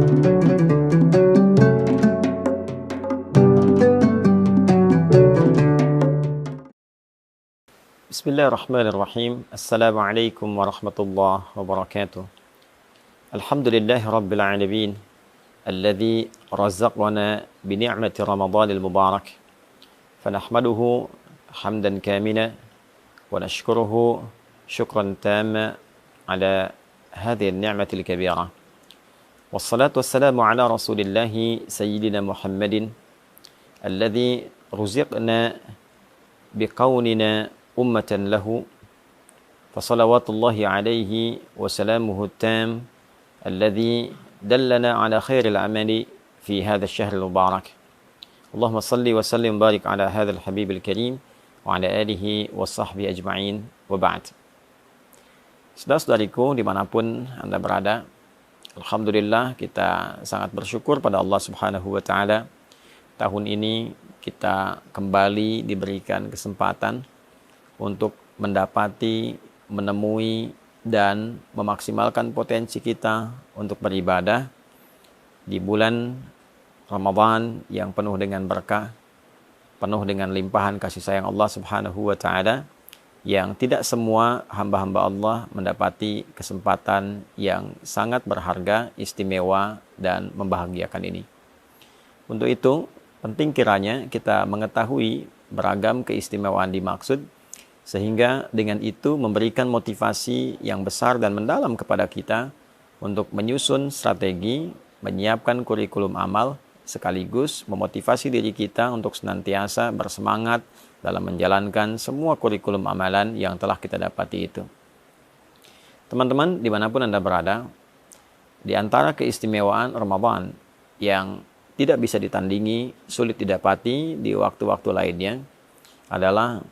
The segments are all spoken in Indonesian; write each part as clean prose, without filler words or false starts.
Bismillahirrahmanirrahim. Assalamualaikum warahmatullahi wabarakatuh. Alhamdulillahi rabbil alamin. Alladhi razaqana bi ni'mati Ramadanil mubarak. Fanahmaduhu hamdan kamila wa nashkuruhu syukran tamma ala hadhihi an-ni'matil kabirah. Wassalatu wassalamu ala rasulillahi sayyidina Muhammadin alladhi ruziqna biqaunina ummatan lahu fasalawatullahi alaihi wa salamuhu tam alladhi dallana ala khairil amali fi hadha asy-syahril mubarak. Allahumma salli wa sallim barik ala hadzal habibil karim wa ala alihi wa sahbihi ajma'in wa ba'd. Saudara-saudariku dimanapun Anda berada, alhamdulillah kita sangat bersyukur pada Allah Subhanahu wa taala. Tahun ini kita kembali diberikan kesempatan untuk mendapati, menemui, dan memaksimalkan potensi kita untuk beribadah di bulan Ramadan yang penuh dengan berkah, penuh dengan limpahan kasih sayang Allah Subhanahu wa taala, yang tidak semua hamba-hamba Allah mendapati kesempatan yang sangat berharga, istimewa, dan membahagiakan ini. Untuk itu, penting kiranya kita mengetahui beragam keistimewaan dimaksud, sehingga dengan itu memberikan motivasi yang besar dan mendalam kepada kita untuk menyusun strategi, menyiapkan kurikulum amal, sekaligus memotivasi diri kita untuk senantiasa bersemangat dalam menjalankan semua kurikulum amalan yang telah kita dapati itu. Teman-teman, dimanapun Anda berada, di antara keistimewaan Ramadan yang tidak bisa ditandingi, sulit didapati di waktu-waktu lainnya adalah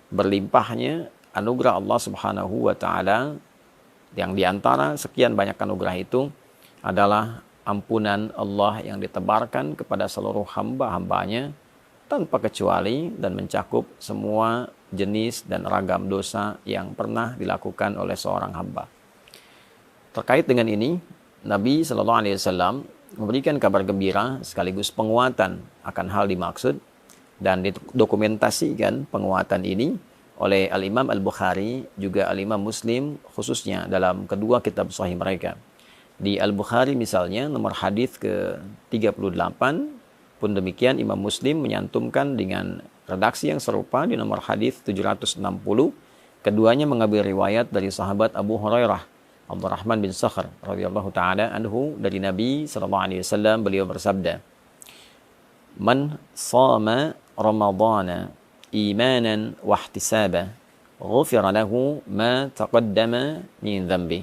berlimpahnya anugerah Allah Subhanahu wa taala, yang diantara sekian banyak anugerah itu adalah ampunan Allah yang ditebarkan kepada seluruh hamba-hambanya tanpa kecuali dan mencakup semua jenis dan ragam dosa yang pernah dilakukan oleh seorang hamba. Terkait dengan ini, Nabi sallallahu alaihi wasallam memberikan kabar gembira sekaligus penguatan akan hal dimaksud, dan didokumentasikan penguatan ini oleh Al-Imam Al-Bukhari juga Al-Imam Muslim, khususnya dalam kedua kitab sahih mereka. Di Al-Bukhari misalnya nomor hadis ke-38, pun demikian Imam Muslim menyantumkan dengan redaksi yang serupa di nomor hadis 760. Keduanya mengambil riwayat dari sahabat Abu Hurairah Abdurrahman bin Sakhr radhiyallahu taala anhu dari Nabi sallallahu alaihi wasallam, beliau bersabda, "Man shama Ramadana imanan wa ihtisaba, ghufira lahu ma taqaddama min dhanbi."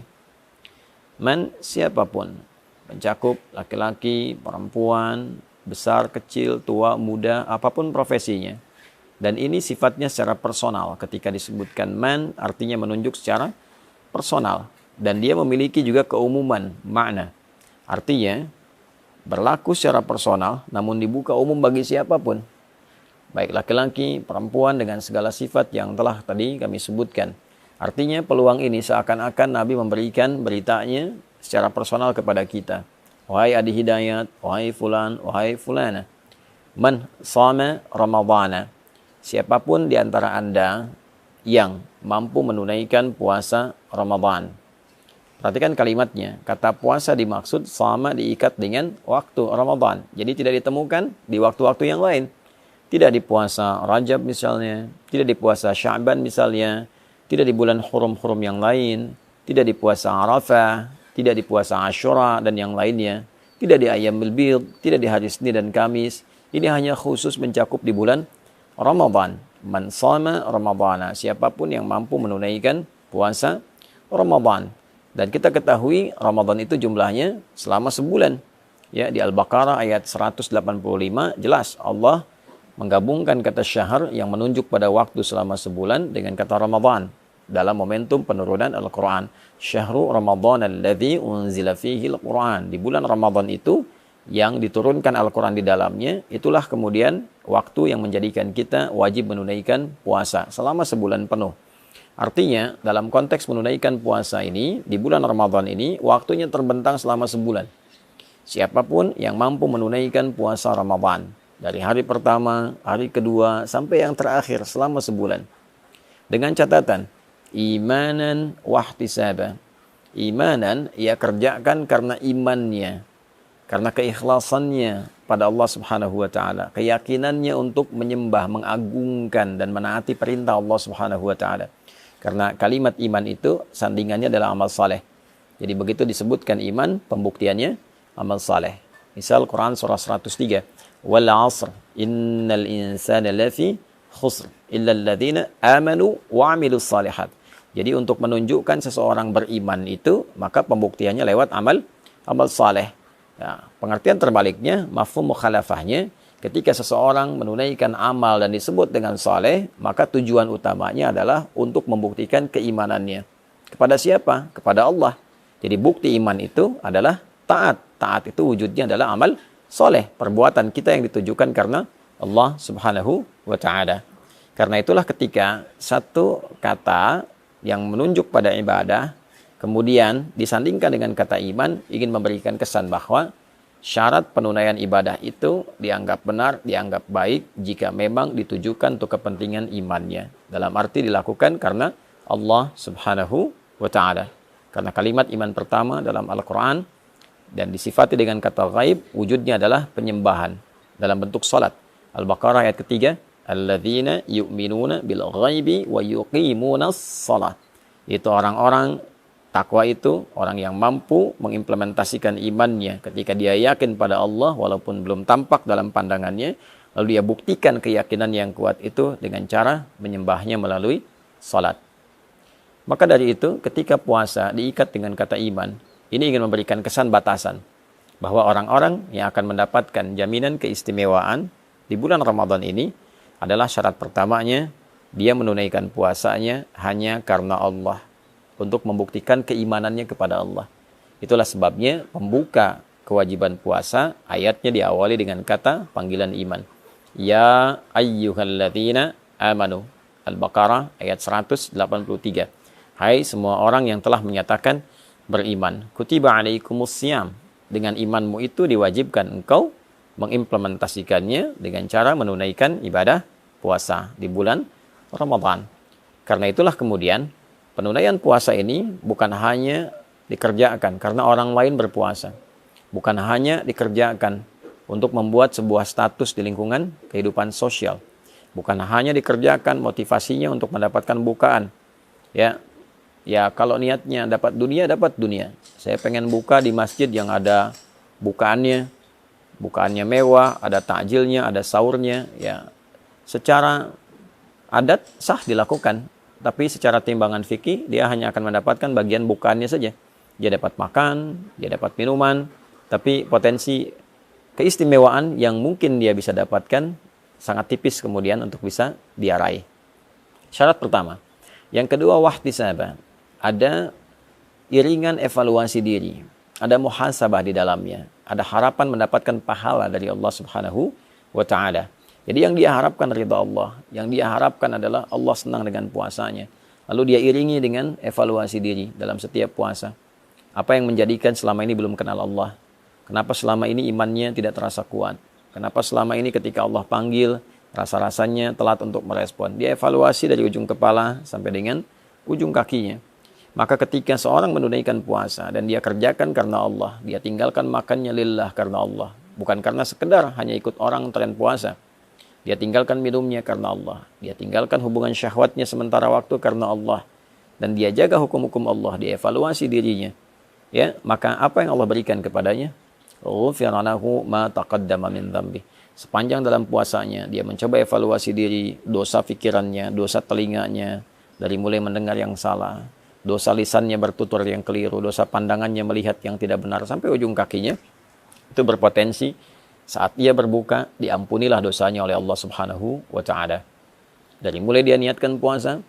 Man, siapapun, mencakup laki-laki, perempuan, besar, kecil, tua, muda, apapun profesinya. Dan ini sifatnya secara personal. Ketika disebutkan man, artinya menunjuk secara personal. Dan dia memiliki juga keumuman makna. Artinya, berlaku secara personal, namun dibuka umum bagi siapapun. Baik laki-laki, perempuan, dengan segala sifat yang telah tadi kami sebutkan. Artinya peluang ini seakan-akan Nabi memberikan beritanya secara personal kepada kita. Wahai Adi Hidayat, wahai fulan, wahai fulana. Man shama Ramadana. Siapapun di antara Anda yang mampu menunaikan puasa Ramadan. Perhatikan kalimatnya. Kata puasa dimaksud sama diikat dengan waktu Ramadan. Jadi tidak ditemukan di waktu-waktu yang lain. Tidak di puasa Rajab misalnya. Tidak di puasa Sya'ban misalnya. Tidak di bulan hurum-hurum yang lain. Tidak di puasa Arafah. Tidak di puasa Asyura dan yang lainnya. Tidak di Ayyamul Bid. Tidak di hari Senin dan Kamis. Ini hanya khusus mencakup di bulan Ramadan. Man shama Ramadana. Siapapun yang mampu menunaikan puasa Ramadan. Dan kita ketahui Ramadan itu jumlahnya selama sebulan. Ya, di Al-Baqarah ayat 185 jelas Allah menggabungkan kata syahr yang menunjuk pada waktu selama sebulan dengan kata Ramadan dalam momentum penurunan Al-Quran. Syahrul Ramadan alladzi unzila fihi Al-Quran. Di bulan Ramadan itu yang diturunkan Al-Quran di dalamnya, itulah kemudian waktu yang menjadikan kita wajib menunaikan puasa selama sebulan penuh. Artinya dalam konteks menunaikan puasa ini, di bulan Ramadan ini, waktunya terbentang selama sebulan. Siapapun yang mampu menunaikan puasa Ramadan dari hari pertama, hari kedua, sampai yang terakhir selama sebulan. Dengan catatan, imanan wahtisaba. Imanan, ia kerjakan karena imannya, karena keikhlasannya pada Allah Subhanahu wa taala, keyakinannya untuk menyembah, mengagungkan dan menaati perintah Allah Subhanahu wa taala. Karena kalimat iman itu sandingannya adalah amal saleh. Jadi begitu disebutkan iman, pembuktiannya amal saleh. Misal Quran surah 103, wal 'asr innal insana lafi khusr illa alladziina amanu wa 'amilus shalihat. Jadi untuk menunjukkan seseorang beriman itu, maka pembuktiannya lewat amal saleh. Ya, pengertian terbaliknya, mafhum mukhalafahnya, ketika seseorang menunaikan amal dan disebut dengan saleh, maka tujuan utamanya adalah untuk membuktikan keimanannya. Kepada siapa? Kepada Allah. Jadi bukti iman itu adalah taat. Taat itu wujudnya adalah amal soleh. Perbuatan kita yang ditujukan karena Allah Subhanahu wa ta'ala. Karena itulah ketika satu kata yang menunjuk pada ibadah, kemudian disandingkan dengan kata iman, ingin memberikan kesan bahwa syarat penunaian ibadah itu dianggap benar, dianggap baik jika memang ditujukan untuk kepentingan imannya. Dalam arti dilakukan karena Allah Subhanahu wa ta'ala. Karena kalimat iman pertama dalam Al-Quran dan disifati dengan kata ghaib, wujudnya adalah penyembahan dalam bentuk salat. Al-Baqarah ayat ketiga, alladzina yu'minuna bil ghaibi wa yuqimunas salat. Itu orang-orang takwa itu, orang yang mampu mengimplementasikan imannya ketika dia yakin pada Allah walaupun belum tampak dalam pandangannya, lalu dia buktikan keyakinan yang kuat itu dengan cara menyembahnya melalui salat. Maka dari itu, ketika puasa diikat dengan kata iman, ini ingin memberikan kesan batasan bahwa orang-orang yang akan mendapatkan jaminan keistimewaan di bulan Ramadan ini adalah syarat pertamanya, dia menunaikan puasanya hanya karena Allah, untuk membuktikan keimanannya kepada Allah. Itulah sebabnya pembuka kewajiban puasa, ayatnya diawali dengan kata panggilan iman. Ya ayyuhalladzina amanu. Al-Baqarah ayat 183. Hai semua orang yang telah menyatakan beriman. Kutiba alaikumus syiyam. Dengan imanmu itu diwajibkan engkau mengimplementasikannya dengan cara menunaikan ibadah puasa di bulan Ramadan. Karena itulah kemudian penunaian puasa ini bukan hanya dikerjakan karena orang lain berpuasa. Bukan hanya dikerjakan untuk membuat sebuah status di lingkungan kehidupan sosial. Bukan hanya dikerjakan motivasinya untuk mendapatkan bukaan. Ya kalau niatnya dapat dunia, dapat dunia. Saya pengen buka di masjid yang ada bukaannya mewah, ada takjilnya, ada sahurnya. Ya, secara adat sah dilakukan, tapi secara timbangan fikih dia hanya akan mendapatkan bagian bukaannya saja. Dia dapat makan, dia dapat minuman, tapi potensi keistimewaan yang mungkin dia bisa dapatkan sangat tipis kemudian untuk bisa dia raih. Syarat pertama. Yang kedua, wahtisaba. Ada iringan evaluasi diri, ada muhasabah di dalamnya, ada harapan mendapatkan pahala dari Allah Subhanahu wa ta'ala. Jadi yang dia harapkan ridha Allah, yang dia harapkan adalah Allah senang dengan puasanya. Lalu dia iringi dengan evaluasi diri dalam setiap puasa. Apa yang menjadikan selama ini belum kenal Allah? Kenapa selama ini imannya tidak terasa kuat? Kenapa selama ini ketika Allah panggil, rasa-rasanya telat untuk merespon? Dia evaluasi dari ujung kepala sampai dengan ujung kakinya. Maka ketika seorang menunaikan puasa dan dia kerjakan karena Allah, dia tinggalkan makannya lillah karena Allah, bukan karena sekedar hanya ikut orang tren puasa. Dia tinggalkan minumnya karena Allah, dia tinggalkan hubungan syahwatnya sementara waktu karena Allah, dan dia jaga hukum-hukum Allah, dia evaluasi dirinya. Ya, maka apa yang Allah berikan kepadanya? Ghufira lahu ma taqaddama min dzambi. Sepanjang dalam puasanya dia mencoba evaluasi diri, dosa pikirannya, dosa telinganya dari mulai mendengar yang salah, dosa lisannya bertutur yang keliru, dosa pandangannya melihat yang tidak benar, sampai ujung kakinya, itu berpotensi saat ia berbuka, diampunilah dosanya oleh Allah Subhanahu wa ta'ala. Dari mulai dia niatkan puasa,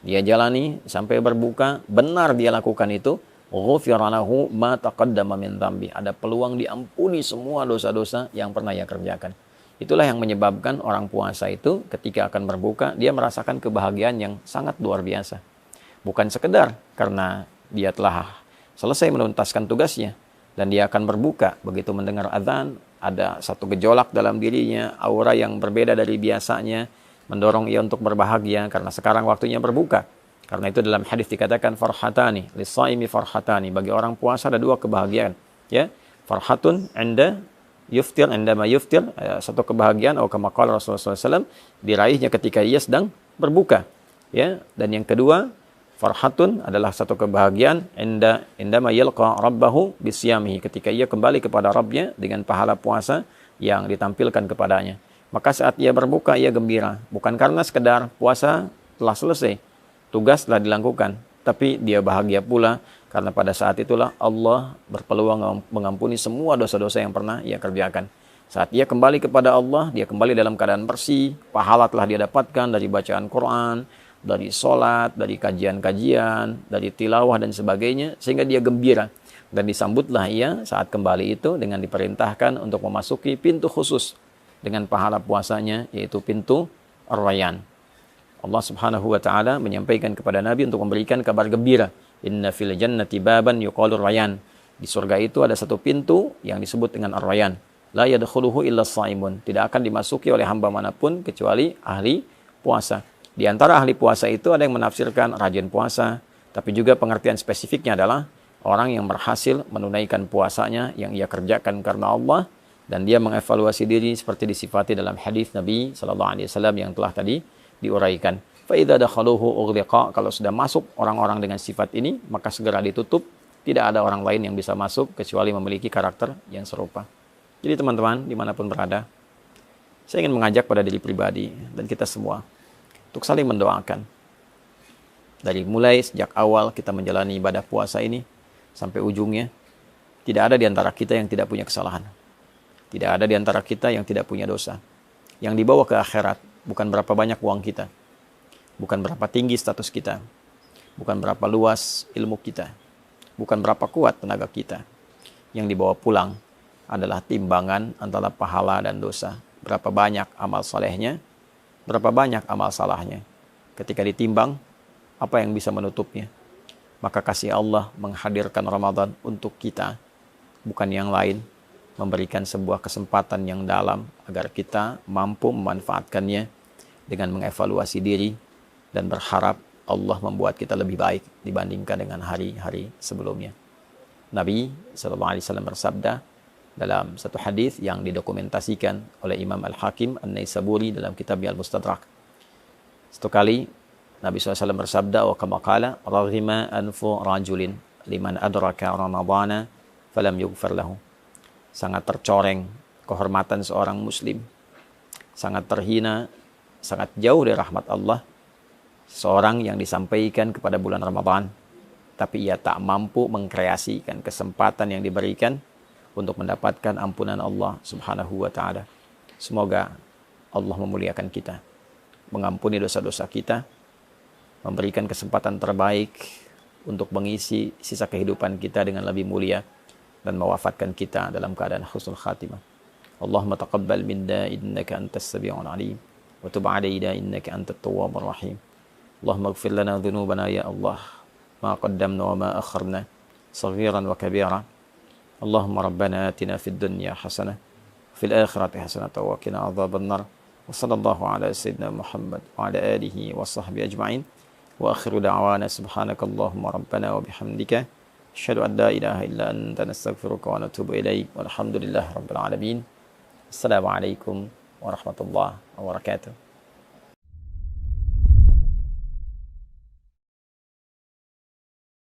dia jalani, sampai berbuka, benar dia lakukan itu, ghufira lahu ma taqaddama min dzambi. Ada peluang diampuni semua dosa-dosa yang pernah ia kerjakan. Itulah yang menyebabkan orang puasa itu ketika akan berbuka, dia merasakan kebahagiaan yang sangat luar biasa. Bukan sekedar karena dia telah selesai menuntaskan tugasnya, dan dia akan berbuka begitu mendengar azan. Ada satu gejolak dalam dirinya, aura yang berbeda dari biasanya, mendorong ia untuk berbahagia karena sekarang waktunya berbuka. Karena itu dalam hadis dikatakan farhatani lis-shaimi farhatani, bagi orang puasa ada dua kebahagiaan, ya. Farhatun 'inda yuftir, 'indama yuftir, satu kebahagiaan atau kama qala Rasulullah SAW, diraihnya ketika ia sedang berbuka, ya. Dan yang kedua, farhatun adalah satu kebahagiaan indama yalqa rabbahu bisyamihi, ketika ia kembali kepada Rabbnya dengan pahala puasa yang ditampilkan kepadanya. Maka saat ia berbuka ia gembira, bukan karena sekedar puasa telah selesai, tugas telah dilakukan, tapi dia bahagia pula karena pada saat itulah Allah berpeluang mengampuni semua dosa-dosa yang pernah ia kerjakan. Saat ia kembali kepada Allah, dia kembali dalam keadaan bersih, pahala telah dia dapatkan dari bacaan Quran, dari sholat, dari kajian-kajian, dari tilawah dan sebagainya, sehingga dia gembira. Dan disambutlah ia saat kembali itu dengan diperintahkan untuk memasuki pintu khusus dengan pahala puasanya, yaitu pintu Ar-Rayyan. Allah Subhanahu wa taala menyampaikan kepada Nabi untuk memberikan kabar gembira. Inna fil jannati baban yuqalu Ar-Rayyan. Di surga itu ada satu pintu yang disebut dengan Ar-Rayyan. La yadkhuluhu illa as-shaimun. Tidak akan dimasuki oleh hamba manapun kecuali ahli puasa. Di antara ahli puasa itu ada yang menafsirkan rajin puasa, tapi juga pengertian spesifiknya adalah orang yang berhasil menunaikan puasanya yang ia kerjakan karena Allah, dan dia mengevaluasi diri seperti disifati dalam hadis Nabi SAW yang telah tadi diuraikan. Fa idza dakhaluhu ughliqa, kalau sudah masuk orang-orang dengan sifat ini, maka segera ditutup. Tidak ada orang lain yang bisa masuk kecuali memiliki karakter yang serupa. Jadi teman-teman, dimanapun berada, saya ingin mengajak pada diri pribadi dan kita semua untuk saling mendoakan. Dari mulai sejak awal kita menjalani ibadah puasa ini sampai ujungnya, tidak ada di antara kita yang tidak punya kesalahan. Tidak ada di antara kita yang tidak punya dosa. Yang dibawa ke akhirat bukan berapa banyak uang kita, bukan berapa tinggi status kita, bukan berapa luas ilmu kita, bukan berapa kuat tenaga kita. Yang dibawa pulang adalah timbangan antara pahala dan dosa. Berapa banyak amal salehnya, berapa banyak amal salahnya. Ketika ditimbang, apa yang bisa menutupnya? Maka kasih Allah menghadirkan Ramadan untuk kita, bukan yang lain, memberikan sebuah kesempatan yang dalam agar kita mampu memanfaatkannya dengan mengevaluasi diri dan berharap Allah membuat kita lebih baik dibandingkan dengan hari-hari sebelumnya. Nabi SAW bersabda dalam satu hadis yang didokumentasikan oleh Imam Al-Hakim An-Naisaburi dalam kitabnya Al-Mustadrak. Satu kali Nabi SAW bersabda, wa kama qala raghima anfu rajulin liman adraka ramadhana falam yughfar lahu. Sangat tercoreng kehormatan seorang muslim, sangat terhina, sangat jauh dari rahmat Allah seorang yang disampaikan kepada bulan Ramadan, tapi ia tak mampu mengkreasikan kesempatan yang diberikan untuk mendapatkan ampunan Allah Subhanahu wa taala. Semoga Allah memuliakan kita, mengampuni dosa-dosa kita, memberikan kesempatan terbaik untuk mengisi sisa kehidupan kita dengan lebih mulia, dan mewafatkan kita dalam keadaan husnul khatimah. Allahumma taqabbal minna innaka antas sami'ul alim wa tub 'alaina innaka antat tawwabur rahim. Allahumma ighfir lana dhunubana ya Allah, ma qaddamna wa ma akharna, saghiran wa kabira. Allahumma rabbana atina fid dunya hasanah, fil akhirati hasanah wa qina adzaban nar. Wa sallallahu ala sayyidina Muhammad wa ala alihi wa sahbihi ajma'in. Wa akhiru da'wana subhanakallahumma rabbana wa bihamdika asyhadu an la ilaha illa anta nastaghfiruka wa natubu ilaik. Walhamdulillahi rabbil alamin. Assalamualaikum warahmatullahi wabarakatuh.